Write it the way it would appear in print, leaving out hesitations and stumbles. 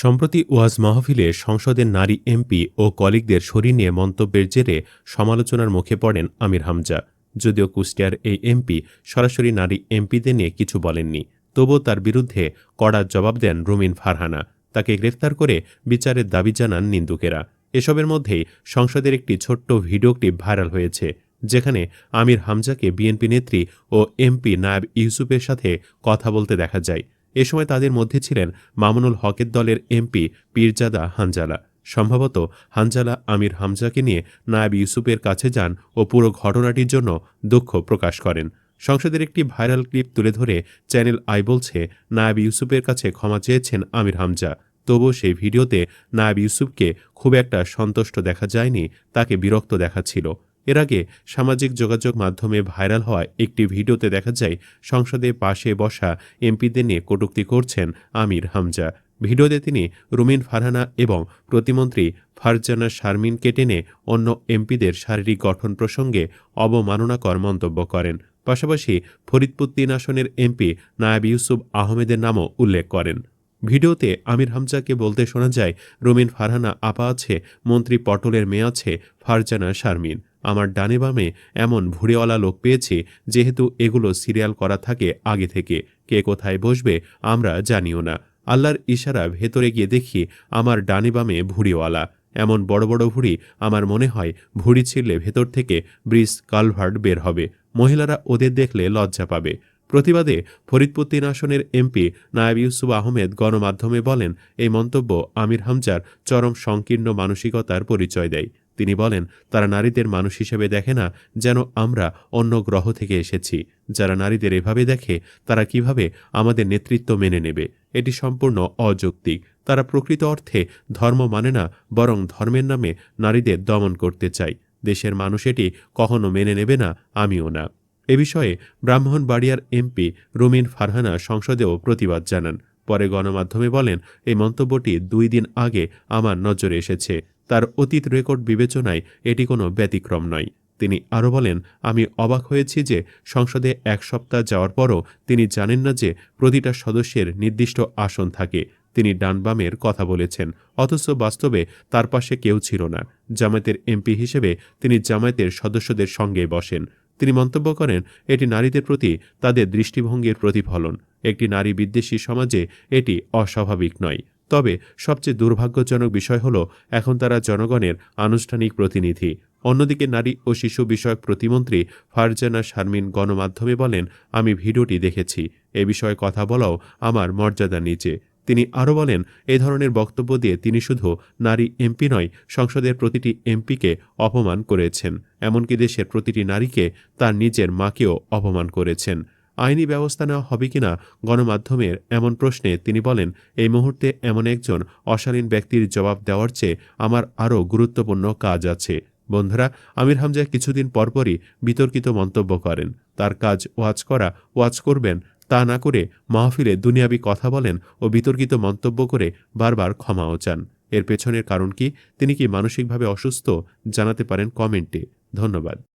সম্প্রতি ওয়াজ মাহফিলে সংসদের নারী এমপি ও কলিগদের সরিয়ে নিয়ে মন্তব্যের জেরে সমালোচনার মুখে পড়েন আমির হামজা। যদিও কুষ্টিয়ার এই এমপি সরাসরি নারী এমপিদের নিয়ে কিছু বলেননি, তবুও তার বিরুদ্ধে কড়া জবাব দেন রুমিন ফারহানা। তাকে গ্রেফতার করে বিচারের দাবি জানান নিন্দুকেরা। এসবের মধ্যেই সংসদের একটি ছোট্ট ভিডিও ক্লিপ ভাইরাল হয়েছে, যেখানে আমির হামজাকে বিএনপি নেত্রী ও এমপি নায়েব ইউসুফের সাথে কথা বলতে দেখা যায়। এ সময় তাদের মধ্যে ছিলেন মামুনুল হকের দলের এমপি পীরজাদা হানজালা। সম্ভবত হানজালা আমির হামজাকে নিয়ে নায়েব ইউসুফের কাছে যান ও পুরো ঘটনাটির জন্য দুঃখ প্রকাশ করেন। সংসদের একটি ভাইরাল ক্লিপ তুলে ধরে চ্যানেল আই বলছে, নায়েব ইউসুফের কাছে ক্ষমা চেয়েছেন আমির হামজা। তবুও সেই ভিডিওতে নায়েব ইউসুফকে খুব একটা সন্তুষ্ট দেখা যায়নি, তাকে বিরক্ত দেখাচ্ছিল। এর আগে সামাজিক যোগাযোগ মাধ্যমে ভাইরাল হওয়া একটি ভিডিওতে দেখা যায় সংসদে পাশে বসা এমপিদের নিয়ে কটূক্তি করছেন আমির হামজা। ভিডিওতে তিনি রুমিন ফারহানা এবং প্রতিমন্ত্রী ফারজানা শারমিনকে টেনে অন্য এমপিদের শারীরিক গঠন প্রসঙ্গে অবমাননাকর মন্তব্য করেন। পাশাপাশি ফরিদপুর ৩ আসনের এমপি নায়েব ইউসুফ আহমেদের নামও উল্লেখ করেন। ভিডিওতে আমির হামজাকে বলতে শোনা যায়, রুমিন ফারহানা আপা আছে, মন্ত্রী পটলের মেয়ে আছে ফারজানা শারমিন। আমার ডানে বামে এমন ভুড়িওয়ালা লোক পেয়েছি, যেহেতু এগুলো সিরিয়াল করা থাকে আগে থেকে। কে কোথায় বসবে আমরা জানিও না। আল্লাহর ইশারা ভেতরে গিয়ে দেখি আমার ডানে বামে ভুড়িওয়ালা। এমন বড় বড় ভুড়ি, আমার মনে হয় ভুড়ি ছিঁড়লে ভেতর থেকে ব্রিজ কালভার্ট বের হবে। মহিলারা ওদের দেখলে লজ্জা পাবে। প্রতিবাদে ফরিদপুর ৩ আসনের এমপি নায়েব ইউসুফ আহমেদ গণমাধ্যমে বলেন, এই মন্তব্য আমির হামজার চরম সংকীর্ণ মানসিকতার পরিচয় দেয়। তিনি বলেন, তারা নারীদের মানুষ হিসেবে দেখে না, যেন আমরা অন্য গ্রহ থেকে এসেছি। যারা নারীদের এভাবে দেখে, তারা কিভাবে আমাদের নেতৃত্ব মেনে নেবে? এটি সম্পূর্ণ অযৌক্তিক। তারা প্রকৃত অর্থে ধর্ম মানে না, বরং ধর্মের নামে নারীদের দমন করতে চায়। দেশের মানুষ এটি কখনো মেনে নেবে না, আমিও না। এ বিষয়ে ব্রাহ্মণবাড়িয়ার এমপি রুমিন ফারহানা সংসদেও প্রতিবাদ জানান। পরে গণমাধ্যমে বলেন, এই মন্তব্যটি 2 দিন আগে আমার নজরে এসেছে। তার অতীত রেকর্ড বিবেচনায় এটি কোনো ব্যতিক্রম নয়। তিনি আরও বলেন, আমি অবাক হয়েছি যে সংসদে 1 সপ্তাহ যাওয়ার পরও তিনি জানেন না যে প্রতিটা সদস্যের নির্দিষ্ট আসন থাকে। তিনি ডান বামের কথা বলেছেন, অথচ বাস্তবে তার পাশে কেউ ছিল না। জামায়াতের এমপি হিসেবে তিনি জামায়াতের সদস্যদের সঙ্গে বসেন। তিনি মন্তব্য করেন, এটি নারীদের প্রতি তাদের দৃষ্টিভঙ্গির প্রতিফলন। একটি নারী বিদ্বেষী সমাজে এটি অস্বাভাবিক নয়। তবে সবচেয়ে দুর্ভাগ্যজনক বিষয় হল, এখন তারা জনগণের আনুষ্ঠানিক প্রতিনিধি। অন্যদিকে নারী ও শিশু বিষয়ক প্রতিমন্ত্রী ফারজানা শারমিন গণমাধ্যমে বলেন, আমি ভিডিওটি দেখেছি। এ বিষয়ে কথা বলাও আমার মর্যাদার নিচে। তিনি আরও বলেন, এ ধরনের বক্তব্য দিয়ে তিনি শুধু নারী এমপি নয়, সংসদের প্রতিটি এমপিকে অপমান করেছেন। এমনকি দেশের প্রতিটি নারীকে, তার নিজের মাকেও অপমান করেছেন। আইনি ব্যবস্থা নেওয়া হবে কিনা গণমাধ্যমের এমন প্রশ্নে তিনি বলেন, এই মুহূর্তে এমন একজন অশালীন ব্যক্তির জবাব দেওয়ার চেয়ে আমার আরও গুরুত্বপূর্ণ কাজ আছে। বন্ধুরা, আমির হামজা কিছুদিন পরপরই বিতর্কিত মন্তব্য করেন। তার কাজ ওয়াজ করা, ওয়াজ করবেন, তা না করে মাহফিলে দুনিয়াবি কথা বলেন ও বিতর্কিত মন্তব্য করে বারবার ক্ষমাও চান। এর পেছনের কারণ কি? তিনি কি মানসিকভাবে অসুস্থ? জানাতে পারেন কমেন্টে। ধন্যবাদ।